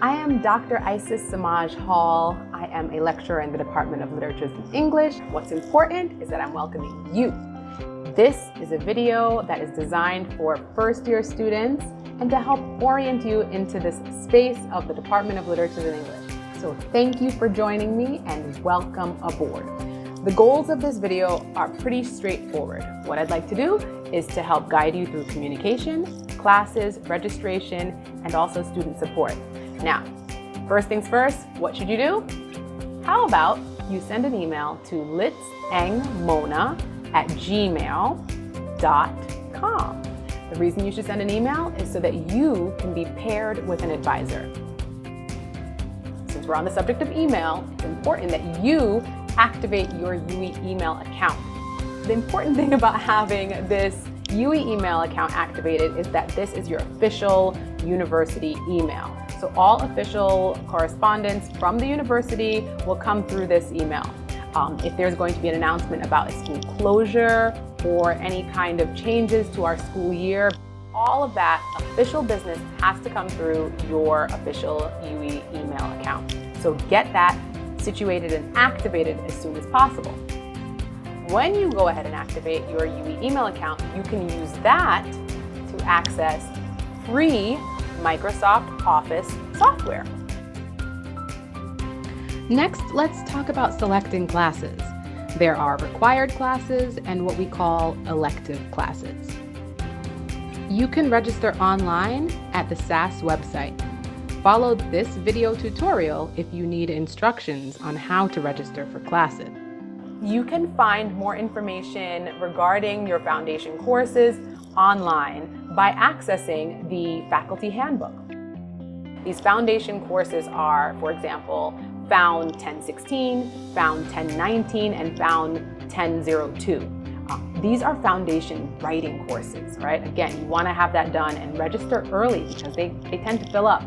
I am Dr. Isis Samaj Hall. I am a lecturer in the Department of Literature and English. What's important is that I'm welcoming you. This is a video that is designed for first-year students and to help orient you into this space of the Department of Literature and English. So thank you for joining me and welcome aboard. The goals of this video are pretty straightforward. What I'd like to do is to help guide you through communication, classes, registration, and also student support. Now, first things first, what should you do? How about you send an email to litsengmona@gmail.com. The reason you should send an email is so that you can be paired with an advisor. Since we're on the subject of email, it's important that you activate your UE email account. The important thing about having this UE email account activated is that this is your official university email. So all official correspondence from the university will come through this email. If there's going to be an announcement about a school closure or any kind of changes to our school year, all of that official business has to come through your official UE email account. So get that situated and activated as soon as possible. When you go ahead and activate your UE email account, you can use that to access free Microsoft Office software. Next, let's talk about selecting classes. There are required classes and what we call elective classes. You can register online at the SAS website. Follow this video tutorial if you need instructions on how to register for classes. You can find more information regarding your foundation courses online by accessing the faculty handbook. These foundation courses are, for example, Found 1016, Found 1019, and Found 1002. These are foundation writing courses, right? Again, you want to have that done and register early because they tend to fill up.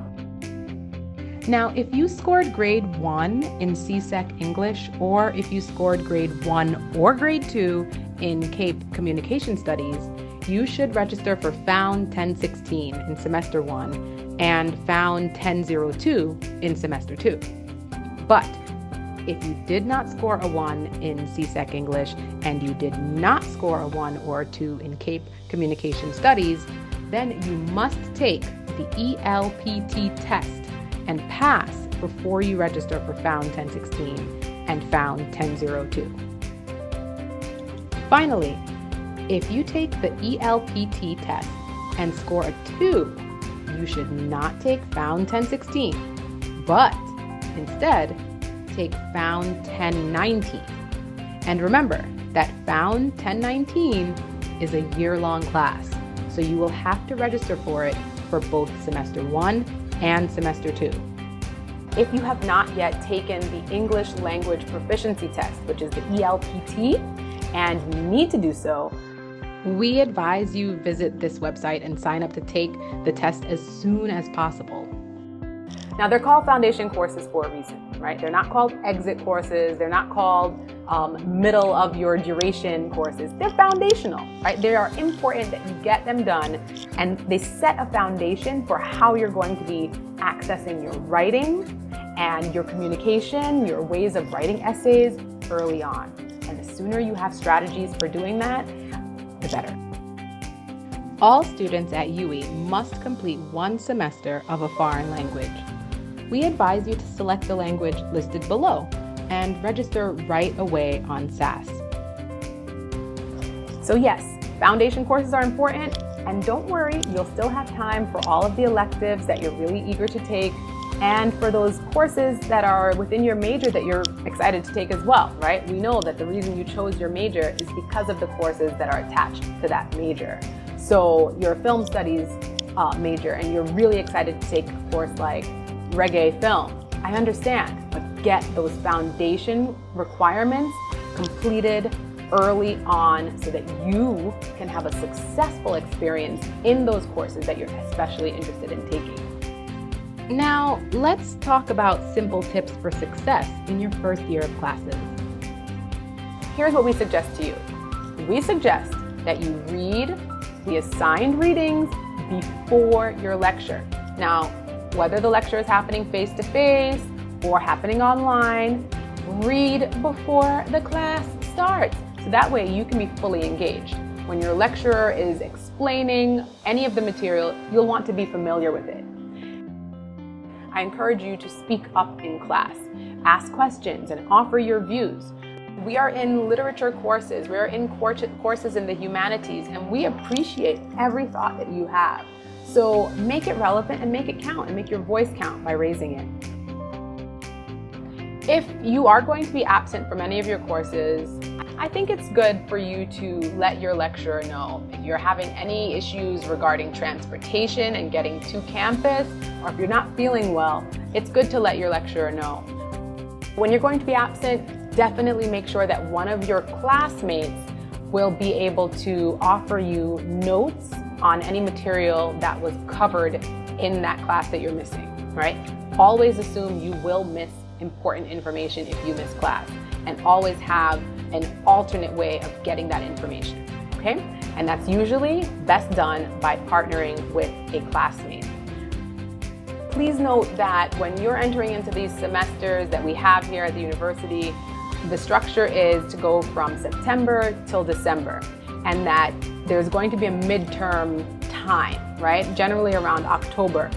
Now, if you scored grade 1 in CSEC English, or if you scored grade 1 or grade 2 in CAPE Communication Studies, you should register for Found 1016 in semester 1 and Found 1002 in semester 2. But if you did not score a 1 in CSEC English and you did not score a 1 or a 2 in CAPE Communication Studies, then you must take the ELPT test and pass before you register for Found 1016 and Found 1002. Finally, if you take the ELPT test and score a 2, you should not take Found 1016, but instead take Found 1019. And remember that Found 1019 is a year-long class, so you will have to register for it for both semester 1 and semester 2. If you have not yet taken the English Language Proficiency Test, which is the ELPT, and you need to do so, we advise you visit this website and sign up to take the test as soon as possible. Now, they're called foundation courses for a reason, right? They're not called exit courses. They're not called middle of your duration courses. They're foundational, right? They are important that you get them done, and they set a foundation for how you're going to be accessing your writing and your communication, your ways of writing essays early on. And the sooner you have strategies for doing that, the better. All students at UE must complete 1 semester of a foreign language. We advise you to select the language listed below and register right away on SAS. So yes, foundation courses are important, and don't worry, you'll still have time for all of the electives that you're really eager to take and for those courses that are within your major that you're excited to take as well, right? We know that the reason you chose your major is because of the courses that are attached to that major. So you're a film studies major and you're really excited to take a course like reggae film. I understand, but get those foundation requirements completed early on so that you can have a successful experience in those courses that you're especially interested in taking. Now, let's talk about simple tips for success in your first year of classes. Here's what we suggest to you. We suggest that you read the assigned readings before your lecture. Now, whether the lecture is happening face-to-face or happening online, read before the class starts. So that way you can be fully engaged. When your lecturer is explaining any of the material, you'll want to be familiar with it. I encourage you to speak up in class, ask questions, and offer your views. We are in literature courses, we are in courses in the humanities, and we appreciate every thought that you have. So make it relevant and make it count, and make your voice count by raising it. If you are going to be absent from any of your courses, I think it's good for you to let your lecturer know. If you're having any issues regarding transportation and getting to campus, or if you're not feeling well, it's good to let your lecturer know. When you're going to be absent, definitely make sure that one of your classmates will be able to offer you notes on any material that was covered in that class that you're missing, right? Always assume you will miss important information if you miss class, and always have an alternate way of getting that information, okay? And that's usually best done by partnering with a classmate. Please note that when you're entering into these semesters that we have here at the university, the structure is to go from September till December, and that there's going to be a midterm time, right? Generally around October.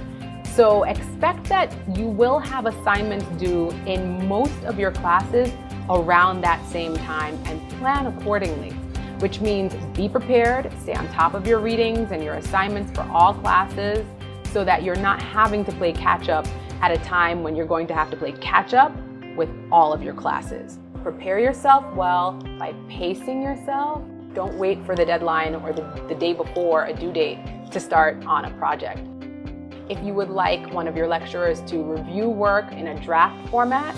So expect that you will have assignments due in most of your classes around that same time, and plan accordingly, which means be prepared, stay on top of your readings and your assignments for all classes so that you're not having to play catch up at a time when you're going to have to play catch up with all of your classes. Prepare yourself well by pacing yourself. Don't wait for the deadline or the day before a due date to start on a project. If you would like one of your lecturers to review work in a draft format,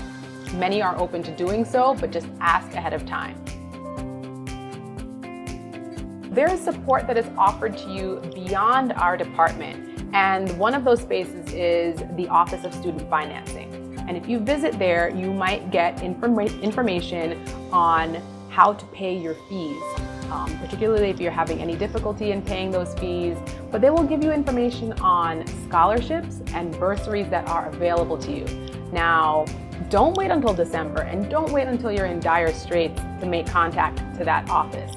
many are open to doing so, but just ask ahead of time. There is support that is offered to you beyond our department, and one of those spaces is the Office of Student Financing. And if you visit there, you might get information on how to pay your fees, particularly if you're having any difficulty in paying those fees. But they will give you information on scholarships and bursaries that are available to you. Now, don't wait until December, and don't wait until you're in dire straits to make contact to that office.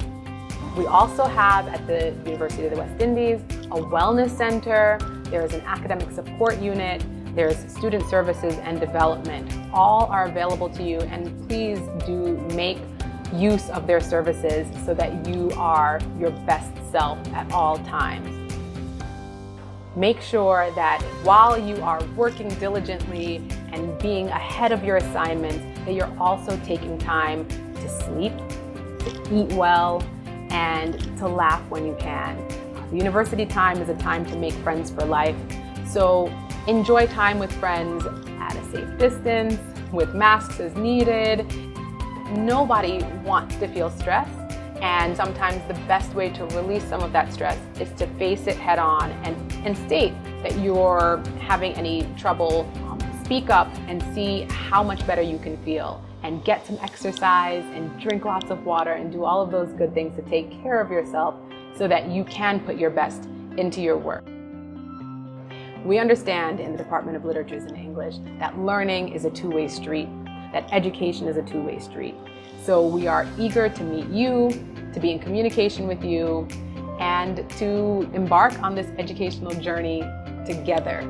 We also have at the University of the West Indies a wellness center. There is an academic support unit. There's student services and development. All are available to you, and please do make use of their services so that you are your best self at all times. Make sure that while you are working diligently and being ahead of your assignments, that you're also taking time to sleep, to eat well, and to laugh when you can. The university time is a time to make friends for life. So enjoy time with friends at a safe distance, with masks as needed. Nobody wants to feel stress, and sometimes the best way to release some of that stress is to face it head on and state that you're having any trouble. Speak up and see how much better you can feel, and get some exercise and drink lots of water and do all of those good things to take care of yourself so that you can put your best into your work. We understand in the Department of Literatures and English that learning is a two-way street, that education is a two-way street. So we are eager to meet you, to be in communication with you, and to embark on this educational journey together.